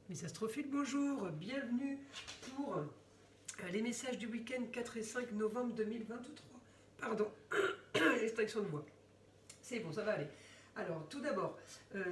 Mes astrophiles, bonjour, bienvenue pour les messages du week-end 4 et 5 novembre 2023. Pardon, extinction de voix. C'est bon, ça va aller. Alors, tout d'abord,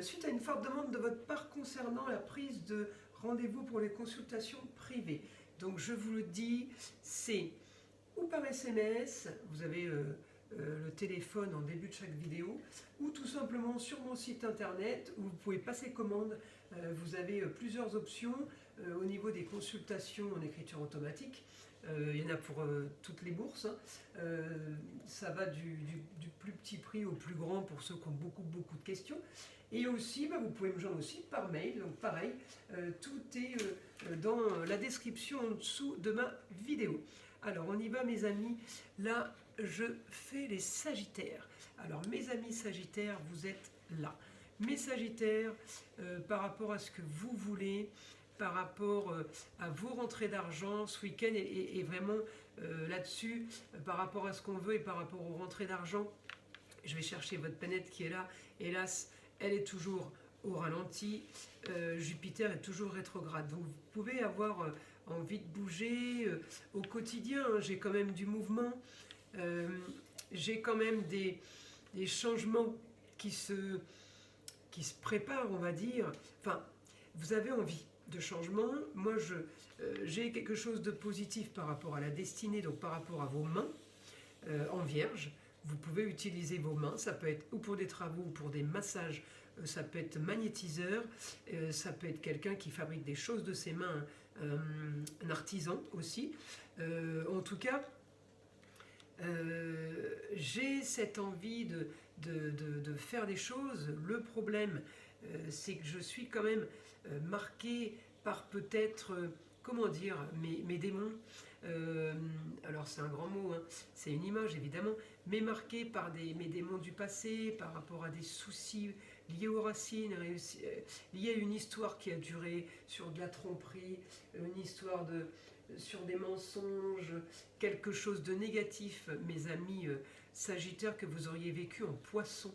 suite à une forte demande de votre part concernant la prise de rendez-vous pour les consultations privées. Donc, je vous le dis, c'est ou par SMS, vous avez le téléphone en début de chaque vidéo, ou tout simplement sur mon site internet où vous pouvez passer commande. Vous avez plusieurs options au niveau des consultations en écriture automatique. Il y en a pour toutes les bourses. Ça va du plus petit prix au plus grand pour ceux qui ont beaucoup de questions. Et aussi, vous pouvez me joindre aussi par mail. Donc pareil, tout est dans la description en dessous de ma vidéo. Alors on y va mes amis. Là, je fais les Sagittaires. Alors mes amis Sagittaires, vous êtes là. Mes Sagittaires, par rapport à ce que vous voulez, par rapport à vos rentrées d'argent ce week-end et vraiment là-dessus, par rapport à ce qu'on veut et par rapport aux rentrées d'argent, je vais chercher votre planète qui est là. Hélas, elle est toujours au ralenti. Jupiter est toujours rétrograde. Donc vous pouvez avoir envie de bouger au quotidien. J'ai quand même du mouvement. J'ai quand même des changements qui se préparent, on va dire. Enfin, vous avez envie de changement. Moi, j'ai quelque chose de positif par rapport à la destinée, donc par rapport à vos mains en vierge. Vous pouvez utiliser vos mains, ça peut être ou pour des travaux ou pour des massages, ça peut être magnétiseur, ça peut être quelqu'un qui fabrique des choses de ses mains, un artisan aussi. En tout cas, j'ai cette envie de faire des choses. Le problème, c'est que je suis quand même marquée par peut-être, comment dire, mes démons. Alors c'est un grand mot, hein, c'est une image évidemment, mais marquée par mes démons du passé, par rapport à des soucis liés aux racines, liés à une histoire qui a duré sur de la tromperie, une histoire sur des mensonges, quelque chose de négatif, mes amis Sagittaires, que vous auriez vécu en Poisson,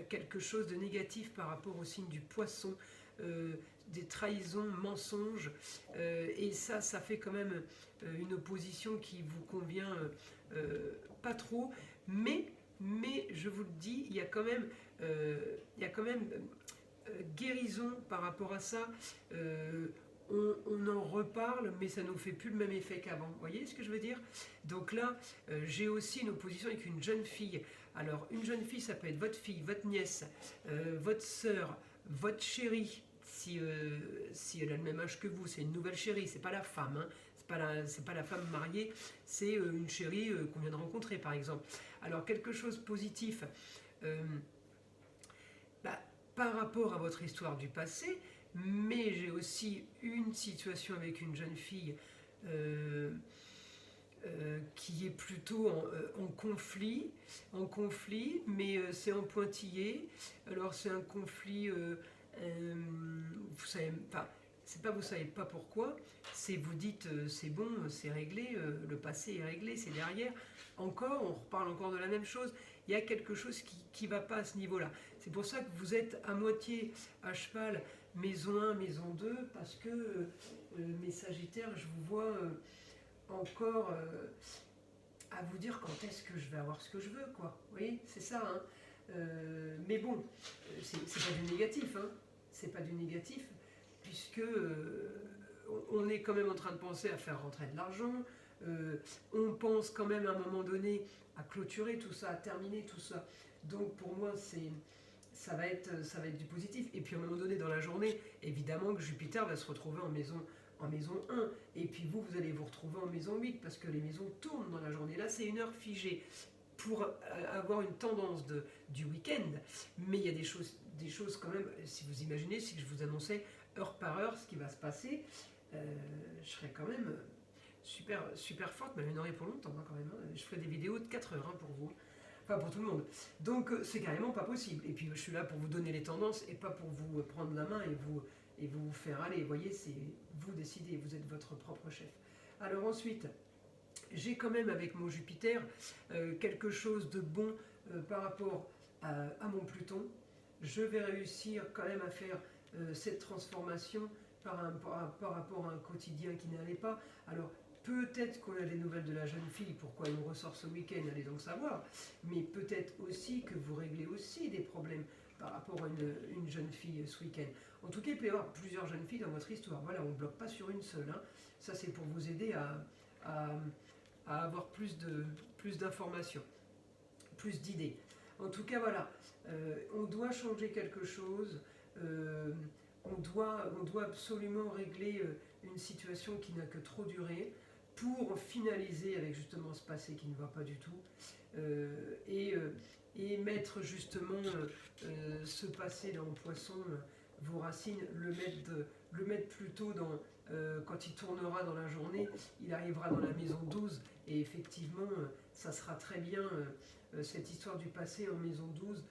quelque chose de négatif par rapport au signe du Poisson, des trahisons, mensonges, et ça fait quand même une opposition qui vous convient pas trop, mais je vous le dis, il y a quand même, guérison par rapport à ça. On en reparle, mais ça ne nous fait plus le même effet qu'avant. Vous voyez ce que je veux dire? Donc là, j'ai aussi une opposition avec une jeune fille. Alors, une jeune fille, ça peut être votre fille, votre nièce, votre sœur, votre chérie, si elle a le même âge que vous. C'est une nouvelle chérie, c'est pas la femme, hein. C'est pas la femme mariée, c'est une chérie qu'on vient de rencontrer, par exemple. Alors, quelque chose de positif, par rapport à votre histoire du passé, mais j'ai aussi une situation avec une jeune fille qui est plutôt en conflit, mais c'est en pointillé. Alors c'est un conflit, vous savez, enfin, c'est pas vous savez pas pourquoi, c'est vous dites c'est bon, c'est réglé, le passé est réglé, c'est derrière. Encore, on reparle encore de la même chose. Il y a quelque chose qui va pas à ce niveau-là. C'est pour ça que vous êtes à moitié à cheval, maison 1, maison 2, parce que mes Sagittaires, je vous vois encore à vous dire quand est-ce que je vais avoir ce que je veux, quoi. Vous voyez, c'est ça, hein. Mais bon, c'est pas du négatif, hein. C'est pas du négatif, puisque on est quand même en train de penser à faire rentrer de l'argent. On pense quand même à un moment donné à clôturer tout ça, à terminer tout ça. Donc pour moi, ça va être du positif. Et puis à un moment donné dans la journée, évidemment que Jupiter va se retrouver en maison 1. Et puis vous allez vous retrouver en maison 8 parce que les maisons tournent dans la journée. Là, c'est une heure figée pour avoir une tendance du week-end. Mais il y a des choses quand même, si vous imaginez, si je vous annonçais heure par heure ce qui va se passer, je serais quand même super forte, mais il y en aurait pour longtemps quand même. Je ferai des vidéos de 4 heures pour vous. Enfin, pour tout le monde. Donc, c'est carrément pas possible. Et puis, je suis là pour vous donner les tendances et pas pour vous prendre la main et vous faire aller. Vous voyez, c'est vous décidez, vous êtes votre propre chef. Alors ensuite, j'ai quand même avec mon Jupiter quelque chose de bon par rapport à mon Pluton. Je vais réussir quand même à faire cette transformation par rapport à un quotidien qui n'allait pas. Alors, peut-être qu'on a des nouvelles de la jeune fille, pourquoi elle me ressort ce week-end, allez donc savoir. Mais peut-être aussi que vous réglez aussi des problèmes par rapport à une jeune fille ce week-end. En tout cas, il peut y avoir plusieurs jeunes filles dans votre histoire. Voilà, on ne bloque pas sur une seule. Hein. Ça, c'est pour vous aider à avoir plus d'informations, plus d'idées. En tout cas, voilà, on doit changer quelque chose. On doit absolument régler une situation qui n'a que trop duré pour finaliser avec justement ce passé qui ne va pas du tout et mettre justement ce passé là en poisson, vos racines, le mettre plutôt dans quand il tournera dans la journée, il arrivera dans la maison 12 et effectivement ça sera très bien cette histoire du passé en maison 12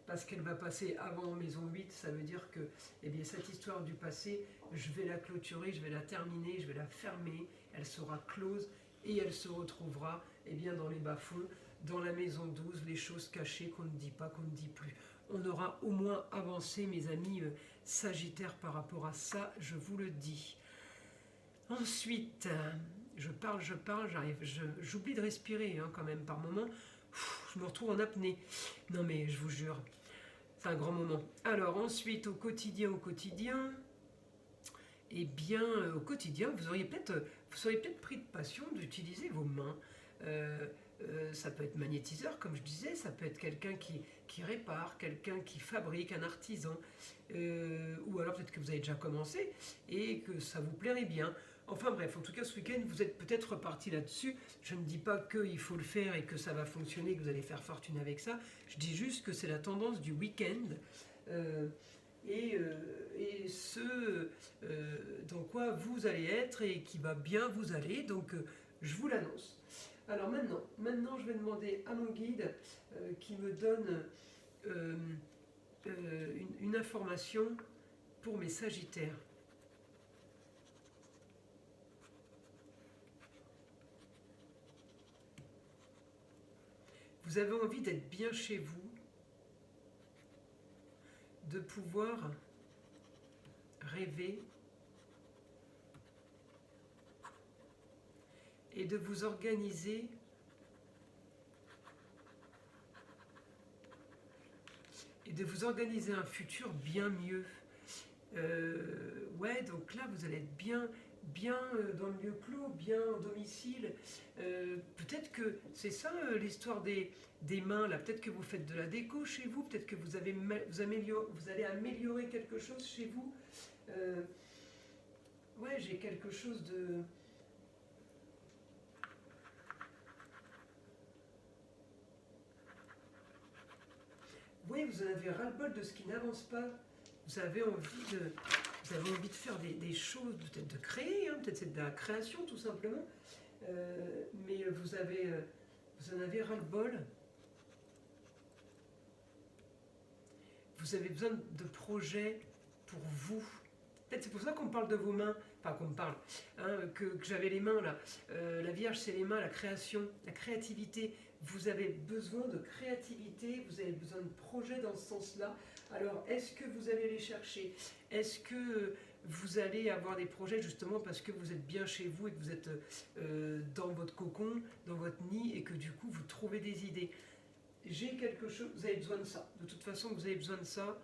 parce qu'elle va passer avant en maison 8, ça veut dire que eh bien, cette histoire du passé, je vais la clôturer, je vais la terminer, je vais la fermer, elle sera close et elle se retrouvera eh bien, dans les bas-fonds, dans la maison 12, les choses cachées qu'on ne dit pas, qu'on ne dit plus. On aura au moins avancé, mes amis Sagittaires, par rapport à ça, je vous le dis. Ensuite, je parle, j'oublie de respirer hein, quand même par moment. Je me retrouve en apnée. Non mais je vous jure, c'est un grand moment. Alors ensuite, au quotidien, eh bien, au quotidien, vous seriez peut-être pris de passion d'utiliser vos mains. Ça peut être magnétiseur, comme je disais, ça peut être quelqu'un qui répare, quelqu'un qui fabrique, un artisan, ou alors peut-être que vous avez déjà commencé et que ça vous plairait bien. Enfin bref, en tout cas ce week-end, vous êtes peut-être reparti là-dessus. Je ne dis pas qu'il faut le faire et que ça va fonctionner, que vous allez faire fortune avec ça. Je dis juste que c'est la tendance du week-end. Et ce dans quoi vous allez être et qui va bien vous aller. Donc je vous l'annonce. Alors maintenant je vais demander à mon guide qui me donne une information pour mes Sagittaires. Vous avez envie d'être bien chez vous, de pouvoir rêver et de vous organiser un futur bien mieux. Ouais, donc là vous allez être bien dans le lieu clos, bien en domicile. Peut-être que c'est ça l'histoire des mains là. Peut-être que vous faites de la déco chez vous. Peut-être que vous allez améliorer quelque chose chez vous. Ouais, j'ai quelque chose de... Oui, vous en avez ras-le-bol de ce qui n'avance pas. Vous avez envie de faire des choses, peut-être de créer, hein, peut-être c'est de la création tout simplement. Mais vous en avez ras-le-bol. Vous avez besoin de projets pour vous. Peut-être c'est pour ça qu'on parle de vos mains, enfin qu'on me parle, hein, que j'avais les mains là. La Vierge c'est les mains, la création, la créativité. Vous avez besoin de créativité, vous avez besoin de projets dans ce sens-là. Alors est-ce que vous allez les chercher? Est-ce que vous allez avoir des projets justement parce que vous êtes bien chez vous et que vous êtes dans votre cocon, dans votre nid et que du coup vous trouvez des idées? J'ai quelque chose, vous avez besoin de ça. De toute façon, vous avez besoin de ça.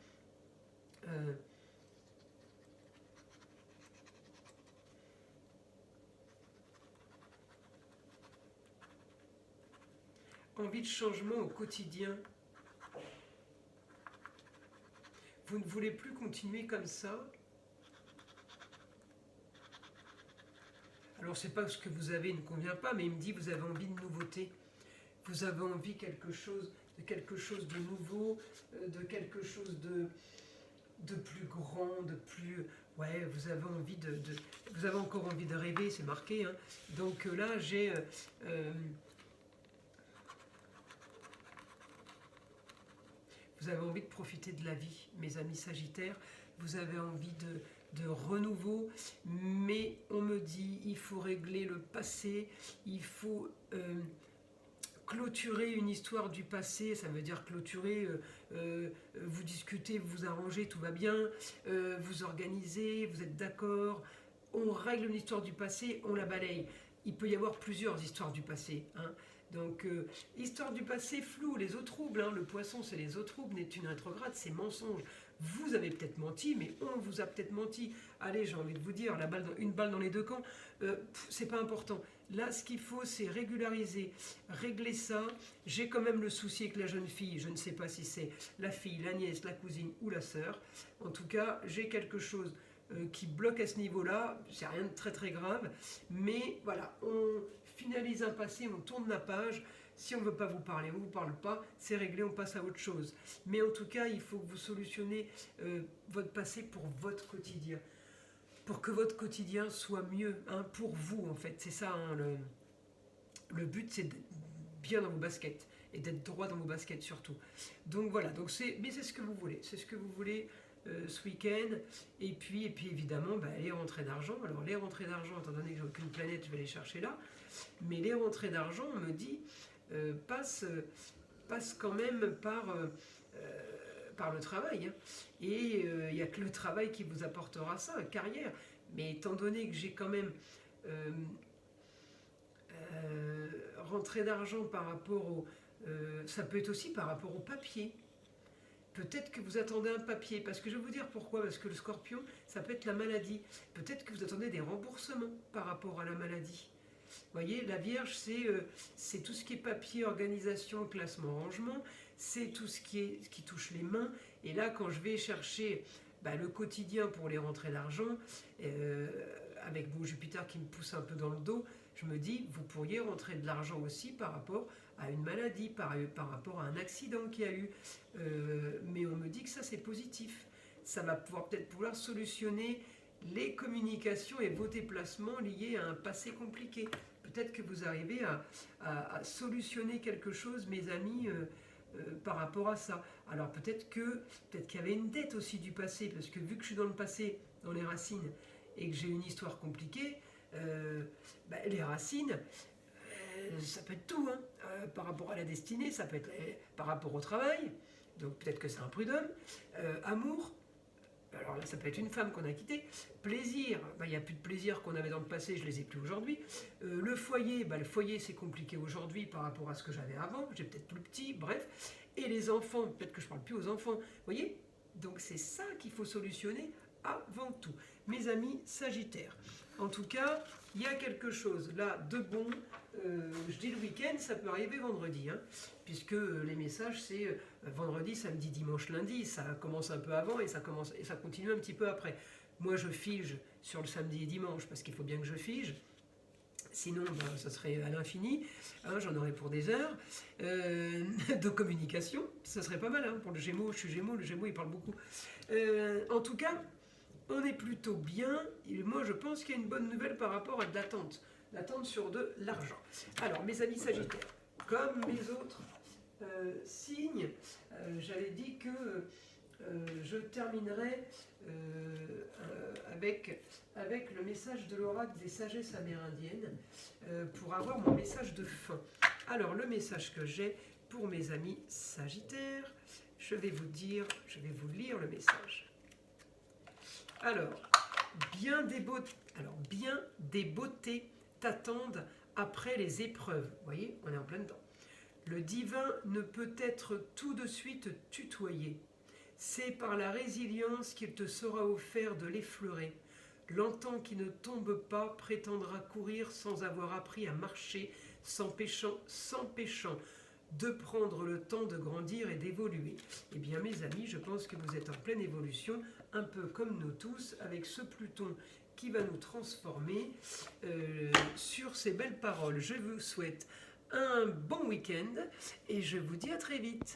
Envie de changement au quotidien. Vous ne voulez plus continuer comme ça. Alors c'est pas que ce que vous avez ne convient pas, mais il me dit vous avez envie de nouveauté. Vous avez envie de quelque chose de nouveau, de quelque chose de plus grand, de plus... Ouais, vous avez encore envie de rêver, c'est marqué. Hein. Donc là, j'ai... vous avez envie de profiter de la vie, mes amis Sagittaires. Vous avez envie de renouveau, mais on me dit, il faut régler le passé, il faut... clôturer une histoire du passé, ça veut dire clôturer vous discutez, vous vous arrangez, tout va bien, vous organisez, vous êtes d'accord, on règle une histoire du passé, on la balaye. Il peut y avoir plusieurs histoires du passé. Hein. Donc, histoire du passé floue, les eaux troubles. Hein. Le poisson, c'est les eaux troubles. Neptune rétrograde, c'est mensonge. Vous avez peut-être menti, mais on vous a peut-être menti. Allez, j'ai envie de vous dire, une balle dans les deux camps, c'est pas important. Là, ce qu'il faut, c'est régulariser, régler ça. J'ai quand même le souci avec la jeune fille. Je ne sais pas si c'est la fille, la nièce, la cousine ou la sœur. En tout cas, j'ai quelque chose qui bloque à ce niveau-là. C'est rien de très très grave. Mais voilà, on finalise un passé, on tourne la page. Si on ne veut pas vous parler, on ne vous parle pas, c'est réglé, on passe à autre chose. Mais en tout cas, il faut que vous solutionnez votre passé pour votre quotidien. Pour que votre quotidien soit mieux, hein, pour vous en fait. C'est ça, hein, le but, c'est d'être bien dans vos baskets et d'être droit dans vos baskets surtout. Donc voilà, mais c'est ce que vous voulez. C'est ce que vous voulez ce week-end. Et puis évidemment, les rentrées d'argent. Alors les rentrées d'argent, étant donné que j'ai aucune planète, je vais les chercher là. Mais les rentrées d'argent, on me dit, passent quand même par le travail. Hein. Et il n'y a que le travail qui vous apportera ça, carrière. Mais étant donné que j'ai quand même rentrée d'argent par rapport au... ça peut être aussi par rapport au papier. Peut-être que vous attendez un papier, parce que je vais vous dire pourquoi, parce que le scorpion, ça peut être la maladie. Peut-être que vous attendez des remboursements par rapport à la maladie. Vous voyez, la Vierge, c'est tout ce qui est papier, organisation, classement, rangement, c'est tout ce qui touche les mains. Et là, quand je vais chercher le quotidien pour les rentrées d'argent, avec mon Jupiter qui me pousse un peu dans le dos, je me dis, vous pourriez rentrer de l'argent aussi par rapport à une maladie, par rapport à un accident qu'il y a eu. Mais on me dit que ça, c'est positif. Ça va peut-être pouvoir solutionner les communications et vos déplacements liés à un passé compliqué. Peut-être que vous arrivez à solutionner quelque chose, mes amis, par rapport à ça. Alors peut-être qu'il y avait une dette aussi du passé, parce que vu que je suis dans le passé, dans les racines, et que j'ai une histoire compliquée, les racines, ça peut être tout, hein. Par rapport à la destinée, ça peut être par rapport au travail, donc peut-être que c'est un prud'homme, amour, alors là ça peut être une femme qu'on a quittée, plaisir, il n'y a plus de plaisir qu'on avait dans le passé, je ne les ai plus aujourd'hui, le foyer, le foyer c'est compliqué aujourd'hui par rapport à ce que j'avais avant, j'ai peut-être plus petit, bref, et les enfants, peut-être que je ne parle plus aux enfants, vous voyez, donc c'est ça qu'il faut solutionner avant tout. Mes amis Sagittaires, en tout cas, il y a quelque chose là de bon, je dis le week-end, ça peut arriver vendredi, hein, puisque les messages c'est vendredi, samedi, dimanche, lundi, ça commence un peu avant et ça continue un petit peu après. Moi je fige sur le samedi et dimanche parce qu'il faut bien que je fige. Sinon, ça serait à l'infini, hein, j'en aurais pour des heures de communication, ça serait pas mal hein, pour le Gémeaux, je suis Gémeaux, le Gémeaux il parle beaucoup. En tout cas, on est plutôt bien, et moi je pense qu'il y a une bonne nouvelle par rapport à de l'attente sur de l'argent. Alors mes amis Sagittaires, comme mes autres signes, j'avais dit que je terminerai avec le message de l'oracle des sagesses amérindiennes pour avoir mon message de fin. Alors le message que j'ai pour mes amis Sagittaires, je vais vous lire le message. Alors, bien des beautés t'attendent après les épreuves. Vous voyez, on est en plein dedans. Le divin ne peut être tout de suite tutoyé. C'est par la résilience qu'il te sera offert de l'effleurer. L'antan qui ne tombe pas prétendra courir sans avoir appris à marcher, s'empêchant de prendre le temps de grandir et d'évoluer. Eh bien mes amis, je pense que vous êtes en pleine évolution, un peu comme nous tous, avec ce Pluton qui va nous transformer. Sur ces belles paroles, je vous souhaite un bon week-end et je vous dis à très vite.